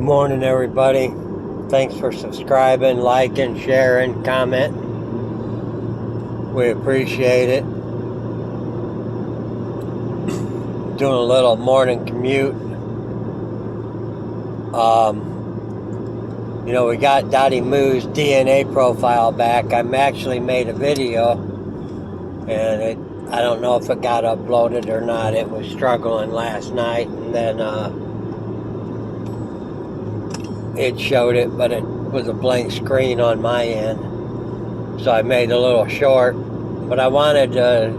Morning, everybody. Thanks for subscribing, liking, sharing, commenting. We appreciate it. Doing a little morning commute. We got Dottie Moo's DNA profile back. I actually made a video, and I don't know if it got uploaded or not. It was struggling last night, and then it showed it, but it was a blank screen on my end. So I made a little short, but I wanted to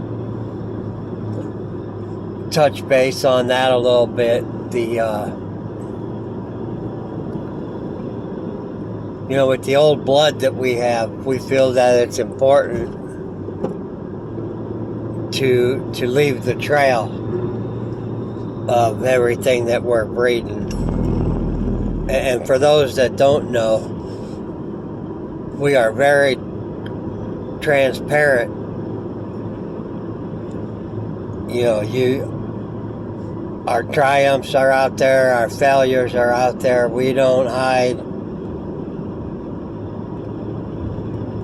touch base on that a little bit. With the old blood that we have, we feel that it's important to leave the trail of everything that we're breeding. And for those that don't know, we are very transparent. Our triumphs are out there, our failures are out there. We don't hide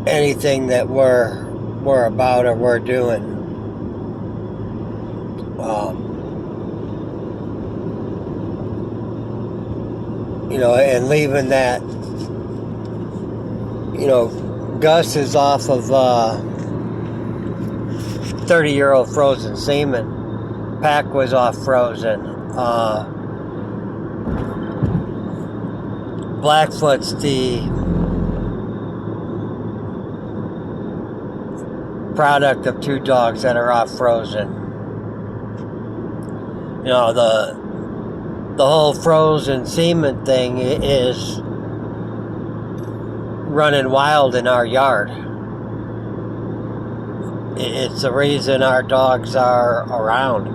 anything that we're about or we're doing. And leaving that, Gus is off of 30-year-old frozen semen. Pack was off frozen. Blackfoot's the product of two dogs that are off frozen. The whole frozen semen thing is running wild in our yard. It's the reason our dogs are around.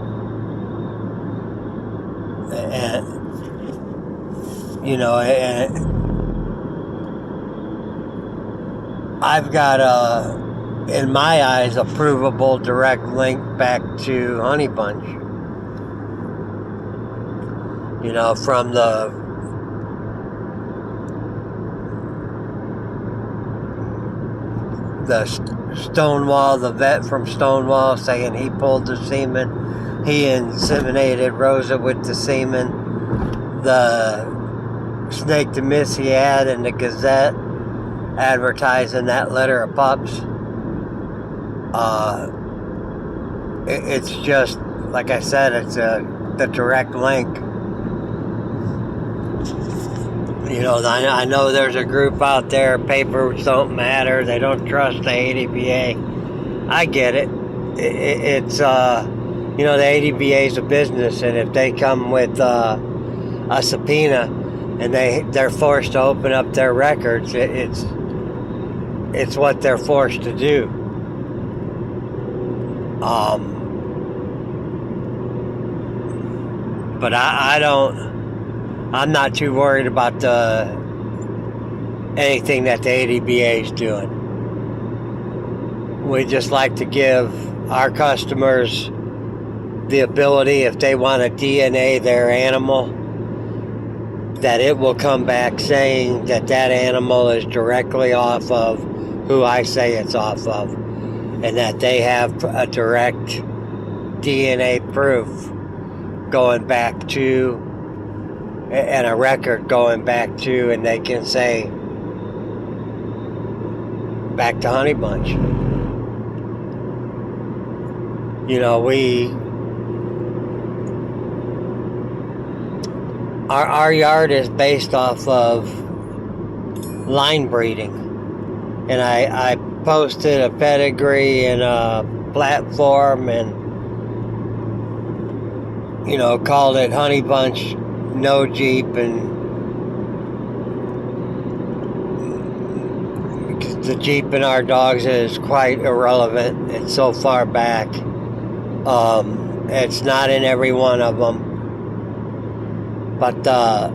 And I've got in my eyes, a provable direct link back to Honey Bunch. From the Stonewall, the vet from Stonewall, saying he pulled the semen. He inseminated Rosa with the semen. The Snake to Miss he had in the Gazette advertising that litter of pups. It's just, like I said, it's the direct link. I know there's a group out there, papers don't matter, they don't trust the ADBA. I get it. It's, the ADBA is a business, and if they come with a subpoena and they're forced to open up their records, it's what they're forced to do. But I'm not too worried about anything that the ADBA is doing. We just like to give our customers the ability, if they want to DNA their animal, that it will come back saying that animal is directly off of who I say it's off of, and that they have a direct DNA proof going back to, and a record going back to, and they can say back to Honey Bunch. Our yard is based off of line breeding, and I posted a pedigree and a platform, and called it Honey Bunch No Jeep, and the Jeep in our dogs is quite irrelevant. It's so far back. It's not in every one of them. But the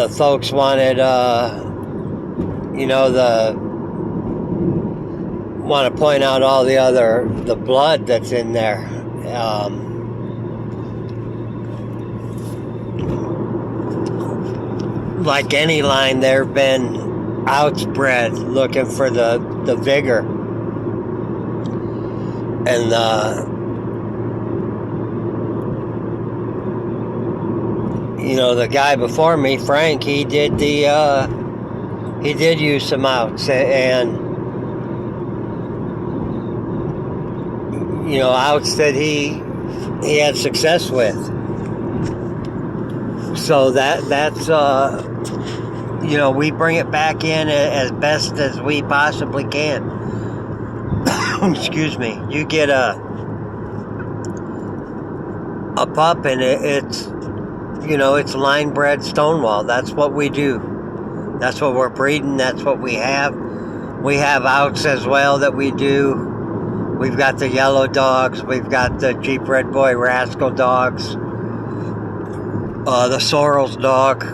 folks wanted, want to point out all the blood that's in there. like any line, there have been outsbred looking for the vigor. And the guy before me, Frank, he did use some outs, and outs that he had success with. So that's we bring it back in as best as we possibly can. Excuse me. You get a pup, and it's line bred Stonewall. That's what we do. That's what we're breeding. That's what we have. We have outs as well that we do. We've got the yellow dogs. We've got the Jeep Red Boy Rascal dogs. The Sorrel's dog.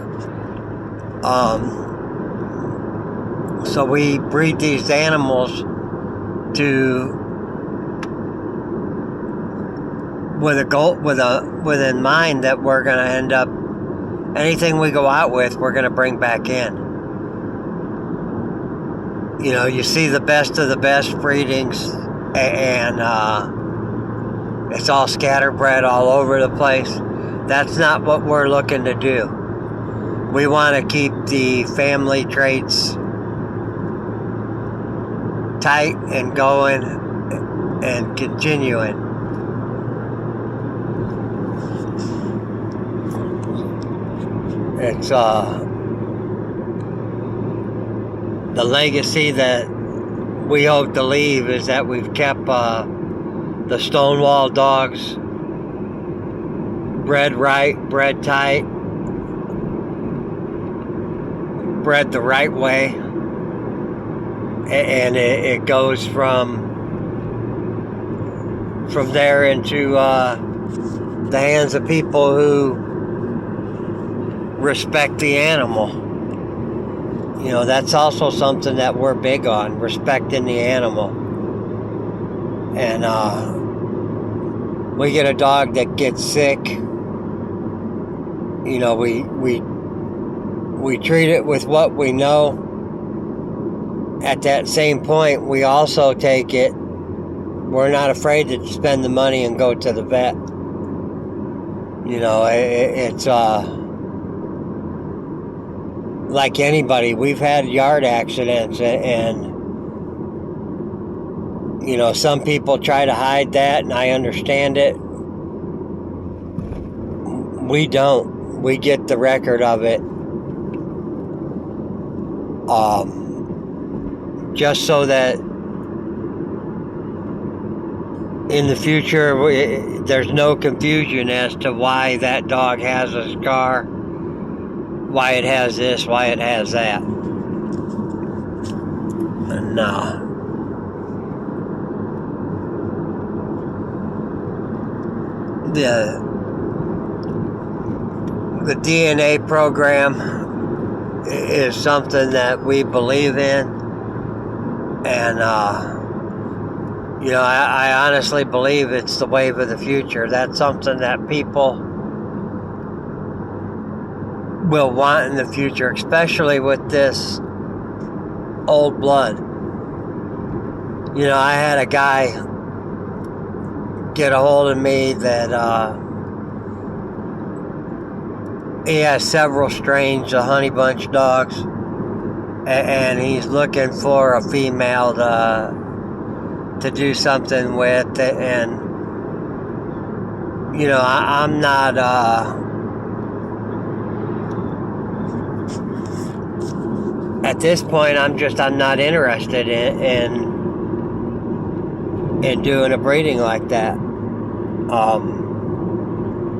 So we breed these animals with a goal, with in mind that we're going to end up, anything we go out with, we're going to bring back in. You see the best of the best breedings, and it's all scatterbred all over the place. That's not what we're looking to do. We want to keep the family traits tight and going and continuing. It's the legacy that we hope to leave is that we've kept the Stonewall dogs bred right, bred tight, bred the right way, and it goes from there into the hands of people who respect the animal. That's also something that we're big on, respecting the animal. And we get a dog that gets sick, we treat it with what we know. At that same point, we also take it. We're not afraid to spend the money and go to the vet. It's like anybody. We've had yard accidents, and some people try to hide that, and I understand it. We don't. We get the record of it. Just so that in the future there's no confusion as to why that dog has a scar, why it has this, why it has that. No. The DNA program is something that we believe in, and I honestly believe it's the wave of the future. That's something that people will want in the future, especially with this old blood. I had a guy get a hold of me that he has several strains of honey bunch dogs, and he's looking for a female to do something with, and I'm not at this point I'm not interested in doing a breeding like that.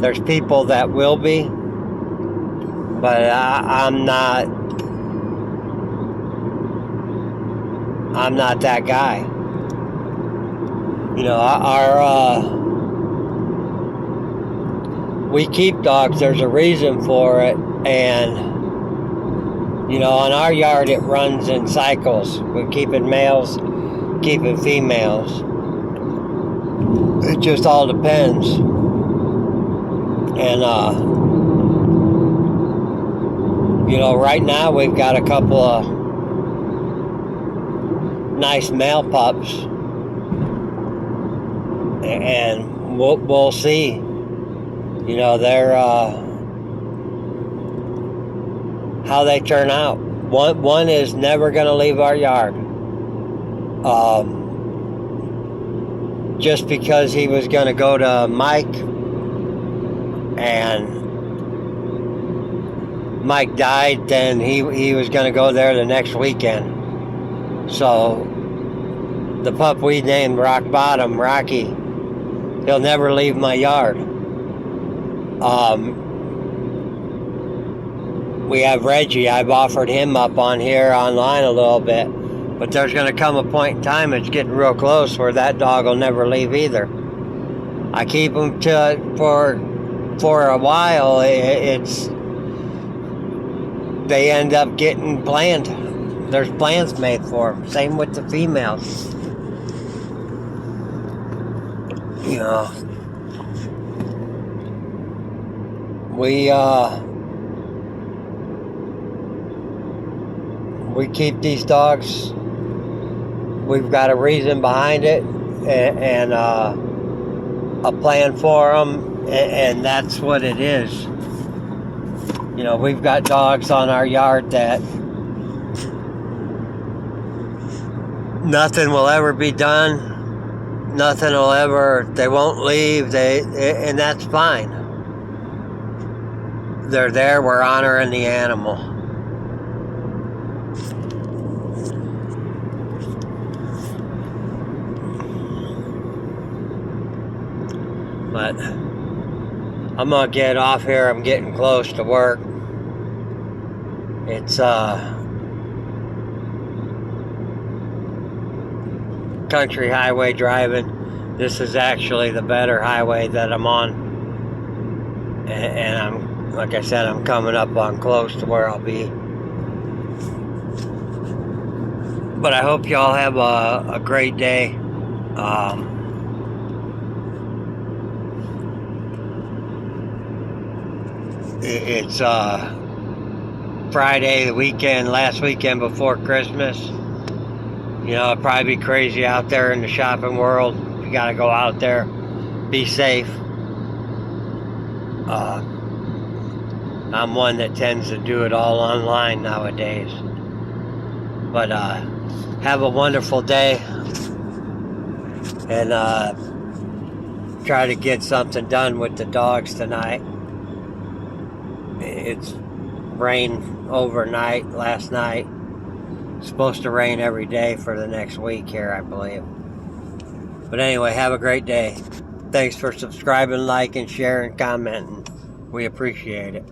There's people that will be, but I'm not that guy. We keep dogs. There's a reason for it, and on our yard it runs in cycles. We're keeping males, keeping females. It just all depends. And You know, right now we've got a couple of nice male pups, and we'll see. You know, they're how they turn out. One is never going to leave our yard. Just because he was going to go to Mike, and Mike died, then he was going to go there the next weekend. So the pup we named Rock Bottom, Rocky, he'll never leave my yard. We have Reggie. I've offered him up on here online a little bit, but there's going to come a point in time, it's getting real close, where that dog will never leave either. I keep him for a while. They end up getting planned. There's plans made for them. Same with the females. You know, we keep these dogs. We've got a reason behind it, and a plan for them, and that's what it is. You know, we've got dogs on our yard that nothing will ever be done. Nothing will ever, they won't leave, and that's fine. They're there, we're honoring the animal. But I'm gonna get off here. I'm getting close to work. It's country highway driving. This is actually the better highway that I'm on, and I'm, like I said, I'm coming up on close to where I'll be. But I hope y'all have a great day. It's Friday, the weekend, last weekend before Christmas. You know, it'd probably be crazy out there in the shopping world. You gotta go out there, be safe. I'm one that tends to do it all online nowadays. But have a wonderful day, and try to get something done with the dogs tonight. It's rained overnight last night. It's supposed to rain every day for the next week here, I believe. But anyway, have a great day. Thanks for subscribing, liking, sharing, commenting. We appreciate it.